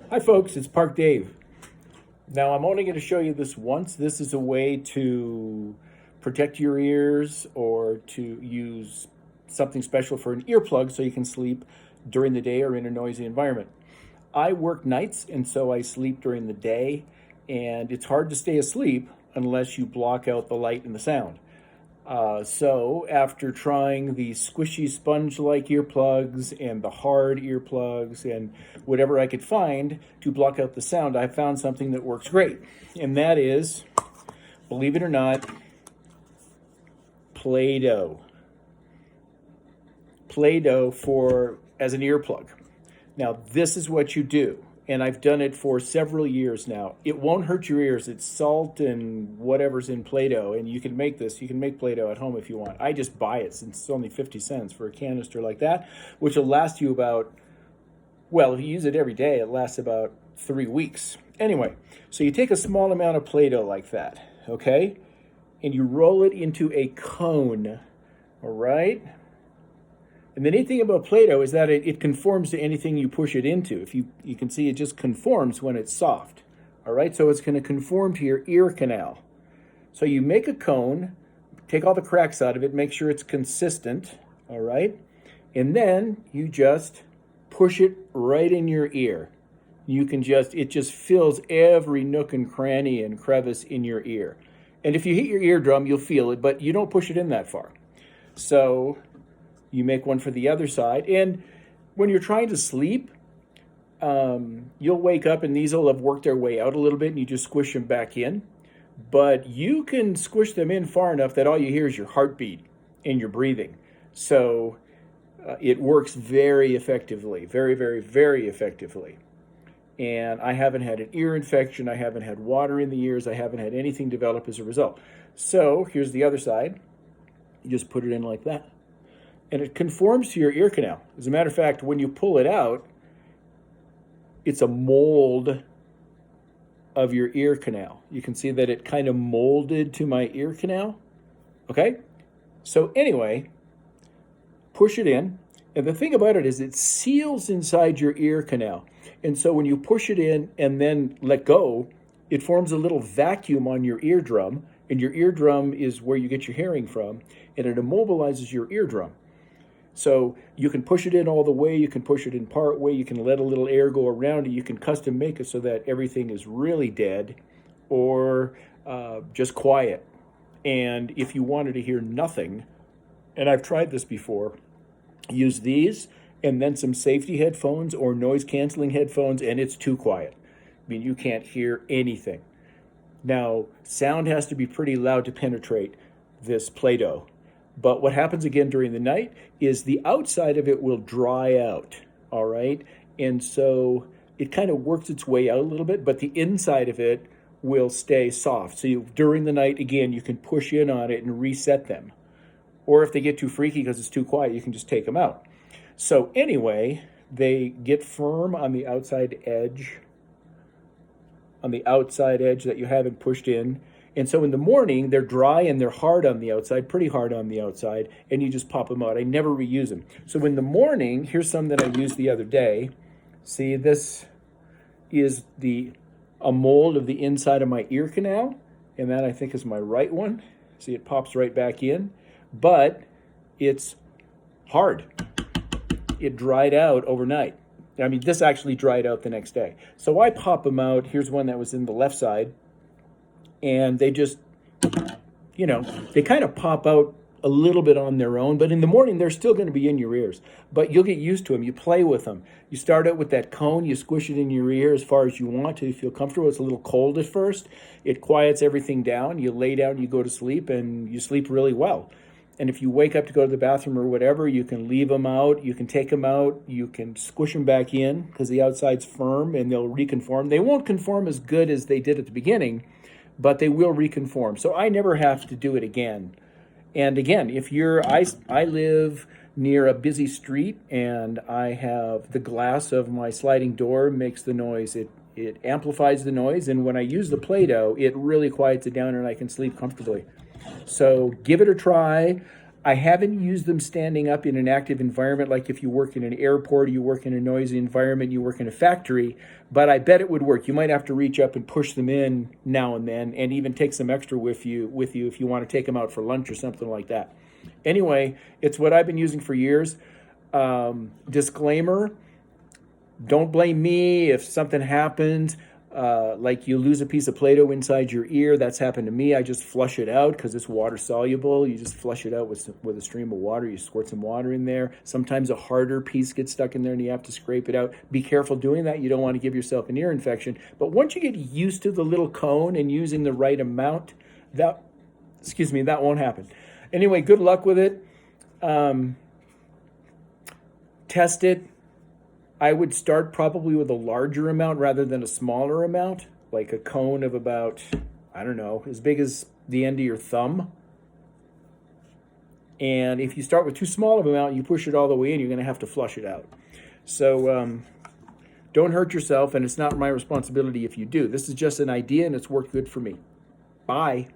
Hi folks, it's Park Dave. Now I'm only going to show you this once. This is a way to protect your ears or to use something special for an earplug so you can sleep during the day or in a noisy environment. I work nights and so I sleep during the day, and it's hard to stay asleep unless you block out the light and the sound. So after trying the squishy sponge-like earplugs and the hard earplugs and whatever I could find to block out the sound, I found something that works great. And that is, believe it or not, Play-Doh. Play-Doh for as an earplug. Now, this is what you do, and I've done it for several years now. It won't hurt your ears. It's salt and whatever's in Play-Doh, and you can make this. You can make Play-Doh at home if you want. I just buy it since it's only 50 cents for a canister like that, which will last you about, well, if you use it every day, it lasts about 3 weeks. Anyway, so you take a small amount of Play-Doh like that, okay? And you roll it into a cone, all right? And the neat thing about Play-Doh is that it conforms to anything you push it into. If you can see, it just conforms when it's soft. All right, so it's going to conform to your ear canal. So you make a cone, take all the cracks out of it, make sure it's consistent, all right? And then you just push it right in your ear. It just fills every nook and cranny and crevice in your ear. And if you hit your eardrum, you'll feel it, but you don't push it in that far. So you make one for the other side, and when you're trying to sleep, you'll wake up and these will have worked their way out a little bit and you just squish them back in. But you can squish them in far enough that all you hear is your heartbeat and your breathing. So it works very effectively, very, very, very effectively. And I haven't had an ear infection, I haven't had water in the ears, I haven't had anything develop as a result. So here's the other side. You just put it in like that, and it conforms to your ear canal. As a matter of fact, when you pull it out, it's a mold of your ear canal. You can see that it kind of molded to my ear canal. Okay? So anyway, push it in. And the thing about it is it seals inside your ear canal. And so when you push it in and then let go, it forms a little vacuum on your eardrum. And your eardrum is where you get your hearing from. And it immobilizes your eardrum. So you can push it in all the way, you can push it in part way, you can let a little air go around it, you can custom make it so that everything is really dead or just quiet. And if you wanted to hear nothing, and I've tried this before, use these and then some safety headphones or noise canceling headphones, and it's too quiet. I mean, you can't hear anything. Now, sound has to be pretty loud to penetrate this Play-Doh. But what happens again during the night is the outside of it will dry out, all right? And so it kind of works its way out a little bit, but the inside of it will stay soft. So during the night, again, you can push in on it and reset them. Or if they get too freaky because it's too quiet, you can just take them out. So anyway, they get firm on the outside edge that you haven't pushed in. And so in the morning, they're dry and they're hard on the outside, pretty hard on the outside, and you just pop them out. I never reuse them. So in the morning, here's some that I used the other day. See, this is a mold of the inside of my ear canal, and that I think is my right one. See, it pops right back in, but it's hard. It dried out overnight. I mean, this actually dried out the next day. So I pop them out. Here's one that was in the left side. And they just, they kind of pop out a little bit on their own, but in the morning, they're still going to be in your ears. But you'll get used to them. You play with them. You start out with that cone. You squish it in your ear as far as you want to. You feel comfortable. It's a little cold at first. It quiets everything down. You lay down, you go to sleep, and you sleep really well. And if you wake up to go to the bathroom or whatever, you can leave them out. You can take them out. You can squish them back in because the outside's firm, and they'll reconform. They won't conform as good as they did at the beginning, but they will reconform. So I never have to do it again. And again, I live near a busy street and I have the glass of my sliding door makes the noise. It amplifies the noise. And when I use the Play-Doh, it really quiets it down and I can sleep comfortably. So give it a try. I haven't used them standing up in an active environment, like if you work in an airport, or you work in a noisy environment, you work in a factory, but I bet it would work. You might have to reach up and push them in now and then, and even take some extra with you if you want to take them out for lunch or something like that. Anyway, it's what I've been using for years. Disclaimer, don't blame me if something happens. Like you lose a piece of Play-Doh inside your ear. That's happened to me. I just flush it out because it's water soluble. You just flush it out with a stream of water. You squirt some water in there. Sometimes a harder piece gets stuck in there and you have to scrape it out. Be careful doing that. You don't want to give yourself an ear infection. But once you get used to the little cone and using the right amount, that won't happen. Anyway, good luck with it. Test it. I would start probably with a larger amount rather than a smaller amount, like a cone of about, I don't know, as big as the end of your thumb. And if you start with too small of an amount, you push it all the way in, you're going to have to flush it out. So don't hurt yourself, and it's not my responsibility if you do. This is just an idea, and it's worked good for me. Bye.